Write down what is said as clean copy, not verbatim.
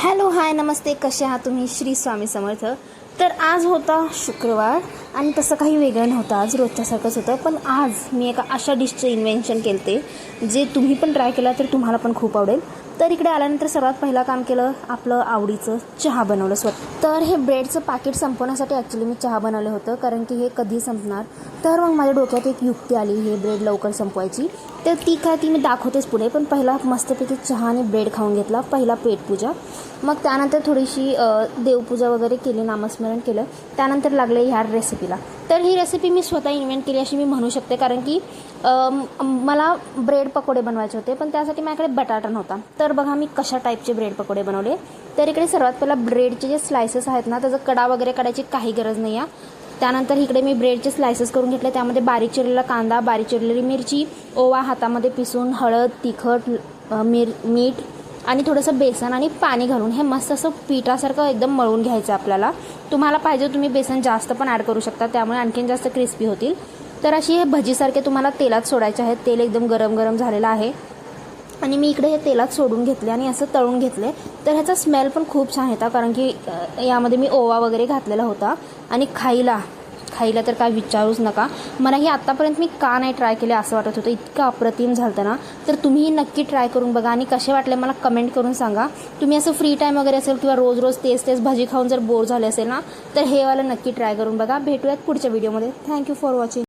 Hello hi नमस्ते, कसे आहात तुम्ही? श्री स्वामी समर्थ. तर आज होता शुक्रवार आणि तसं काही वेगळं नव्हतं, आज रोजच्यासारखंच होतं. पण आज मी एका अशा डिशचं इन्व्हेन्शन केलं ते जे तुम्ही पण ट्राय केला तर तुम्हाला पण खूप आवडेल. तर इकडे आल्यानंतर सर्वात पहिला काम केलं, आपलं आवडीचं चहा बनवलं स्वतः. तर हे ब्रेडचं पाकिट संपवण्यासाठी ॲक्च्युली मी चहा बनवलं होतं, कारण की हे कधी संपणार. तर मग माझ्या डोक्यात एक युक्ती आली हे ब्रेड लवकर संपवायची. तर ती मी दाखवतेच पुढे. पण पहिला मस्तपैकी चहा आणि ब्रेड खाऊन घेतला, पहिला पेटपूजा. मग त्यानंतर थोडीशी देवपूजा वगैरे केली, नामस्मरण केलं. त्यानंतर लागले ह्या रेसिपीला. तर ही रेसिपी मी स्वतः इन्व्हेंट केली अशी मी म्हणू शकते, कारण की मला ब्रेड पकोडे बनवायचे होते, पण त्यासाठी माझ्याकडे बटाटा नव्हता. तर बघा मी कशा टाईपचे ब्रेड पकोडे बनवले. तर इकडे सर्वात पहिला ब्रेडचे जे स्लायसेस आहेत ना, त्याचा कडा वगैरे काढायची काही गरज नाही आहे. त्यानंतर इकडे मी ब्रेडचे स्लायसेस करून घेतले. त्यामध्ये बारीक चिरलेला कांदा, बारीक चिरलेली मिरची, ओवा हातामध्ये पिसून, हळद, तिखट, मीठ आणि थोडंसं बेसन आणि पाणी घालून हे मस्त असं पिठासारखं एकदम मळून घ्यायचं आपल्याला. तुम्हाला पाहिजे तुम्ही बेसन जास्त पण ॲड करू शकता, त्यामुळे आणखीन जास्त क्रिस्पी होतील. तर अशी हे भजीसारखे तुम्हाला तेलात सोडायचे आहेत. तेल एकदम गरम गरम झालेलं आहे आणि मी इकडे हे तेलात सोडून घेतले आणि असं तळून घेतले. तर ह्याचा स्मेल पण खूप छान येतो, कारण की यामध्ये मी ओवा वगैरे घातलेला होता. आणि खायला तर काय विचारूच नका. मला ही आत्तापर्यंत मी का नाही ट्राय केले असं वाटत होतं, इतकं अप्रतिम झालं ना. तर तुम्हीही नक्की ट्राय करून बघा आणि कसे वाटले मला कमेंट करून सांगा. तुम्ही असं फ्री टाईम वगैरे असेल किंवा रोज रोज तेच भाजी खाऊन जर बोर झाले असेल ना, तर हे वाला नक्की ट्राय करून बघा. भेटूयात पुढच्या व्हिडिओमध्ये. Thank you for watching.